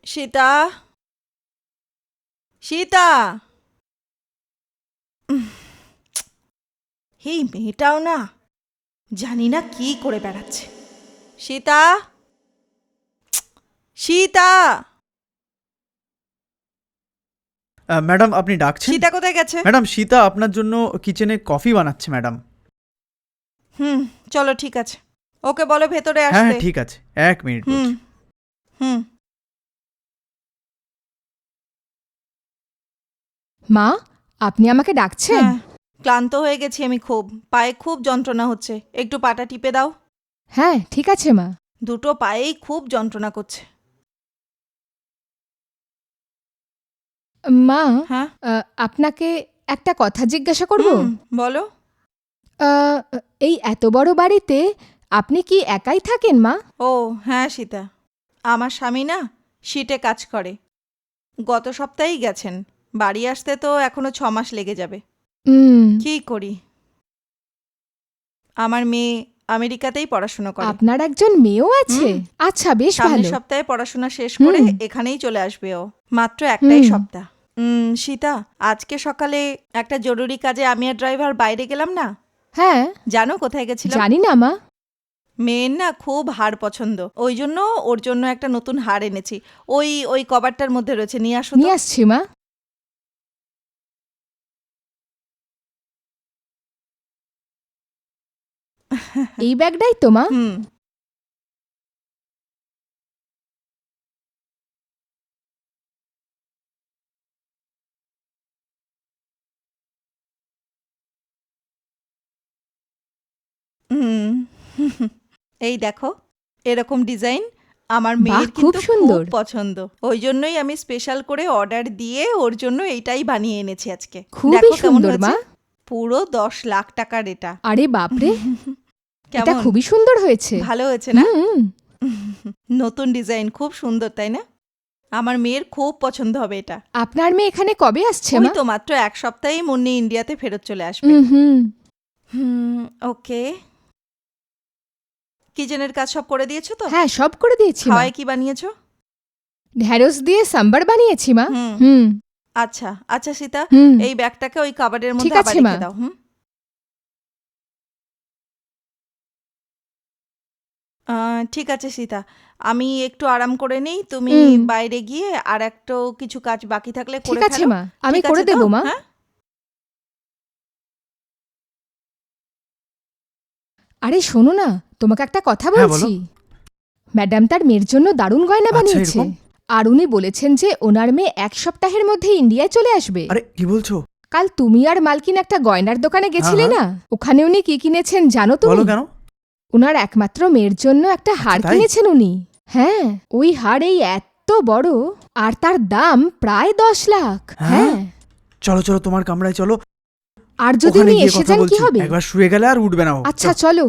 সীতা, সীতা। এই মেয়েটাও না, জানি না কি করে বেড়াচ্ছে। সীতা, সীতা। ম্যাডাম আপনি ডাকছেন? সীতা কোথায় গেছে? ম্যাডাম সীতা আপনার জন্য কিচেনে কফি বানাচ্ছে ম্যাডাম। চলো ঠিক আছে, ওকে বলো ভেতরে হ্যাঁ আসতে। হ্যাঁ ঠিক আছে, 1 মিনিট হুম বলছি। হুম। মা, আপনি আমাকে ডাকছেন? হ্যাঁ, ক্লান্ত হয়ে গেছি আমি খুব, পায়ে খুব যন্ত্রণা হচ্ছে, একটু পাটা টিপে দাও। হ্যাঁ ঠিক আছে মা। দুটো পায়েই খুব যন্ত্রণা করছে। মা, হ্যাঁ, আপনাকে একটা কথা জিজ্ঞাসা করব? বলো। এই এত বড় বাড়িতে আপনি কি একাই থাকেন মা? ও হ্যাঁ সীতা, আমার স্বামী না শিটে কাজ করে, গত সপ্তাহেই গেছেন, বাড়ি আসতে তো এখনো 6 মাস লেগে যাবে। হুম, কি করি, আমার মেয়ে আমেরিকাতেই পড়াশোনা করে। আপনার একজন মেয়েও আছে? আচ্ছা, বেশ সামনের ভালো। সপ্তাহে পড়াশোনা শেষ করে এখানেই চলে আসবে ও, মাত্র একটাই সপ্তাহ। সীতা, আজকে সকালে একটা জরুরি কাজে আমি আর ড্রাইভার বাইরে গেলাম না, হ্যাঁ, জানো কোথায় গেছিলাম? জানি না মা। মেয়ের না খুব হাড় পছন্দ, ওই জন্য ওর জন্য একটা নতুন হাড় এনেছি, ওই ওই কভারটার মধ্যে রয়েছে, নিয়ে আসো তো। নিয়ে আসছি মা। এই ব্যাগটাই তো মা? হুম হুম। এই দেখো, এরকম ডিজাইন আমার বাহ, মেয়ের খুব কিন্তু সুন্দর। খুব পছন্দ, ওই জন্যই আমি স্পেশাল করে অর্ডার দিয়ে ওর জন্য এইটাই বানিয়ে এনেছি আজকে। খুবই দেখো কেমন সুন্দর মা। হয়েছে, পুরো 10 লাখ টাকার এটা। আরে বাপরে, এটা কেমন, খুবই সুন্দর হয়েছে। ভালো হয়েছে না? হুম, নতুন ডিজাইন, খুব সুন্দর তাই না? আমার মেয়ের খুব পছন্দ হবে এটা। আপনার মেয়ে এখানে কবে আসছে ওই মা? তো মাত্র 1 সপ্তাহেই মুন্নি ইন্ডিয়াতে ফেরত চলে আসবে। হুম। ওকে। কিচেনের কাজ সব করে দিয়েছো তো? হ্যাঁ, সব করে দিয়েছি মা। খাওয়ায় কি বানিয়েছো? ঢ্যাঁড়স দিয়ে সাম্বার বানিয়েছি মা। হুম। হুম আচ্ছা আচ্ছা সীতা, হুম। এই ব্যাগটাকে ওই কাবারের ঠিক মধ্যে আবার আছে, রেখে মা। দাও। ঠিক আছে সীতা, আমি একটু আরাম করে নেই, তুমি বাইরে গিয়ে আর একটা কিছু কাজ বাকি থাকলে ঠিক করে আছে ফেলো। মা, আমি ঠিক করে আছে তো? দেবো মা। হ্যাঁ। আরে শোনো না, তোমাকে একটা কথা হ্যাঁ, বলো। বলছি। ম্যাডাম তার মেয়ের জন্য দারুণ গয়না আচ্ছা, বানিয়েছে। এরকম? আর উনি বলেছেন যে ওনার মেয়ে 1 সপ্তাহের মধ্যে ইন্ডিয়ায় চলে আসবে। আরে কি বলছো? কাল তুমি আর মালকিন একটা গয়নার দোকানে গেছিলে হ্যাঁ। না? ওখানে উনি কি কিনেছেন জানো বলো তুমি? কেন? ওনার একমাত্র মেয়ের জন্য একটা হার তাই? কিনেছেন উনি। হ্যাঁ, ওই হার এই এত বড়, আর তার দাম প্রায় 10 লাখ। হ্যাঁ? হ্যাঁ, চলো চলো তোমার কামরায় চলো, আর যদি ওখানে উনি গিয়ে এসে কথা যান কি বলছি। হবে? একবার শুয়ে গেলে আর উঠবে না ও। আচ্ছা চলো।